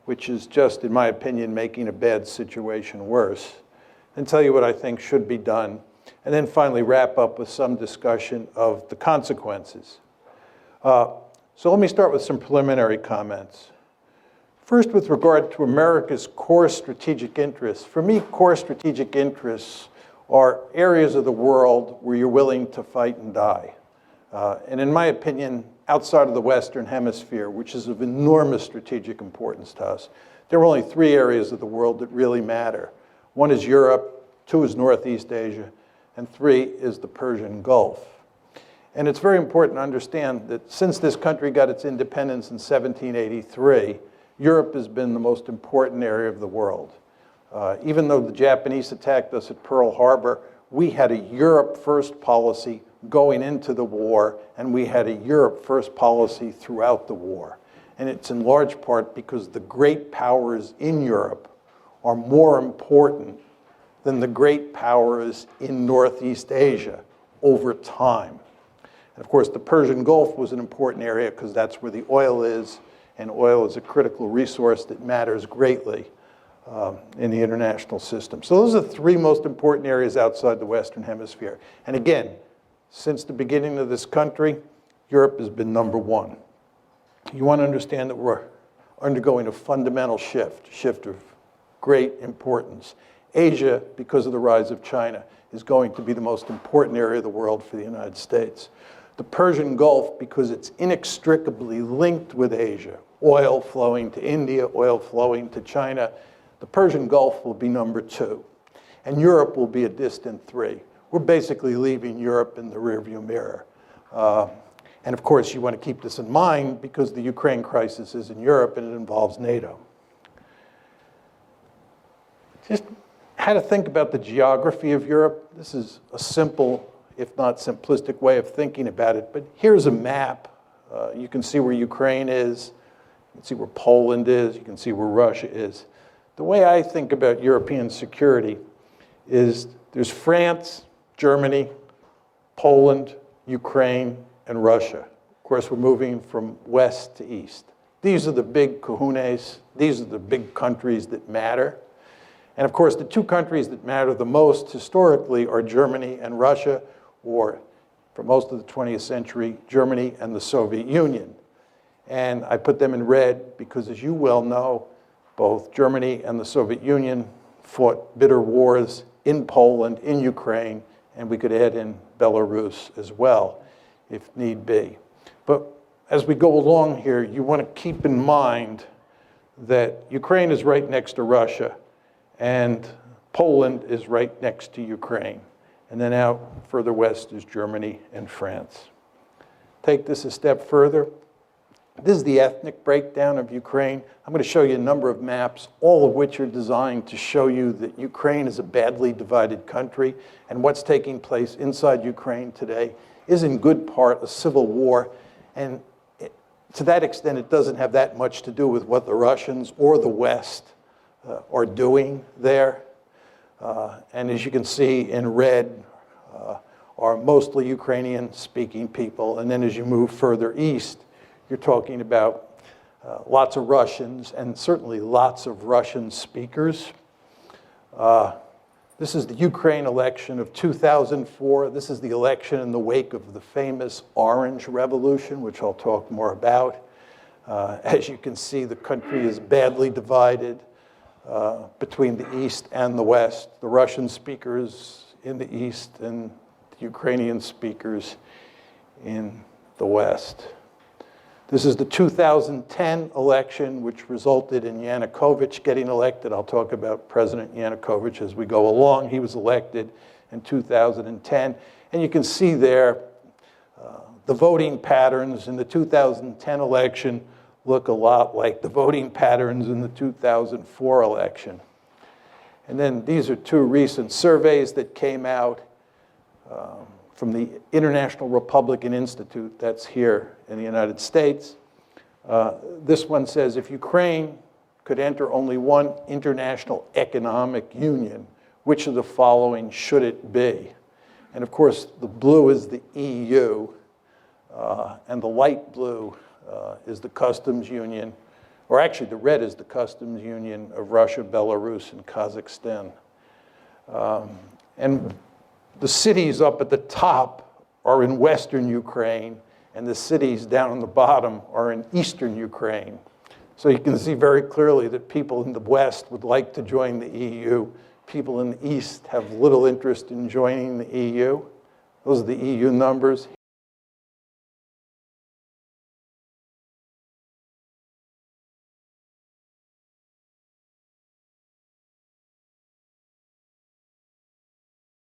which is just, in my opinion, making a bad situation worse, and tell you what I think should be done, and then finally wrap up with some discussion of the consequences. So let me start with some preliminary comments. First, with regard to America's core strategic interests. For me, core strategic interests are areas of the world where you're willing to fight and die. And in my opinion, outside of the Western Hemisphere, which is of enormous strategic importance to us, there are only 3 areas of the world that really matter. 1 is Europe, 2 is Northeast Asia, and 3 is the Persian Gulf. And it's very important to understand that since this country got its independence in 1783, Europe has been the most important area of the world. Even though the Japanese attacked us at Pearl Harbor, we had a Europe first policy going into the war, and we had a Europe first policy throughout the war. And it's in large part because the great powers in Europe are more important than the great powers in Northeast Asia over time. And of course, the Persian Gulf was an important area because that's where the oil is, and oil is a critical resource that matters greatly in the international system. So those are the 3 most important areas outside the Western Hemisphere. And again, since the beginning of this country, Europe has been number 1. You want to understand that we're undergoing a fundamental shift of great importance. Asia, because of the rise of China, is going to be the most important area of the world for the United States. The Persian Gulf, because it's inextricably linked with Asia, oil flowing to India, oil flowing to China, the Persian Gulf will be number 2. And Europe will be a distant 3. We're basically leaving Europe in the rearview mirror. And of course, you want to keep this in mind because the Ukraine crisis is in Europe and it involves NATO. Just how to think about the geography of Europe. This is a simple, if not simplistic way of thinking about it, but here's a map. You can see where Ukraine is, you can see where Poland is, you can see where Russia is. The way I think about European security is there's France, Germany, Poland, Ukraine, and Russia. Of course, we're moving from west to east. These are the big kahunas. These are the big countries that matter. And of course, the 2 countries that matter the most historically are Germany and Russia, or for most of the 20th century, Germany and the Soviet Union. And I put them in red because, as you well know, both Germany and the Soviet Union fought bitter wars in Poland, in Ukraine, and we could add in Belarus as well, if need be. But as we go along here, you want to keep in mind that Ukraine is right next to Russia, and Poland is right next to Ukraine. And then out further west is Germany and France. Take this a step further. This is the ethnic breakdown of Ukraine. I'm going to show you a number of maps, all of which are designed to show you that Ukraine is a badly divided country, and what's taking place inside Ukraine today is in good part a civil war. And to that extent, it doesn't have that much to do with what the Russians or the West are doing there. And as you can see in red are mostly Ukrainian-speaking people. And then as you move further east, you're talking about lots of Russians and certainly lots of Russian speakers. This is the Ukraine election of 2004. This is the election in the wake of the famous Orange Revolution, which I'll talk more about. As you can see, the country is badly divided between the East and the West, the Russian speakers in the East and the Ukrainian speakers in the West. This is the 2010 election, which resulted in Yanukovych getting elected. I'll talk about President Yanukovych as we go along. He was elected in 2010. And you can see there the voting patterns in the 2010 election look a lot like the voting patterns in the 2004 election. And then these are 2 recent surveys that came out from the International Republican Institute, that's here in the United States. This one says, if Ukraine could enter only one international economic union, which of the following should it be? And of course, the blue is the EU, and the light blue is the customs union, or actually the red is the customs union of Russia, Belarus, and Kazakhstan. And the cities up at the top are in western Ukraine, and the cities down on the bottom are in eastern Ukraine. So you can see very clearly that people in the West would like to join the EU. People in the East have little interest in joining the EU. Those are the EU numbers.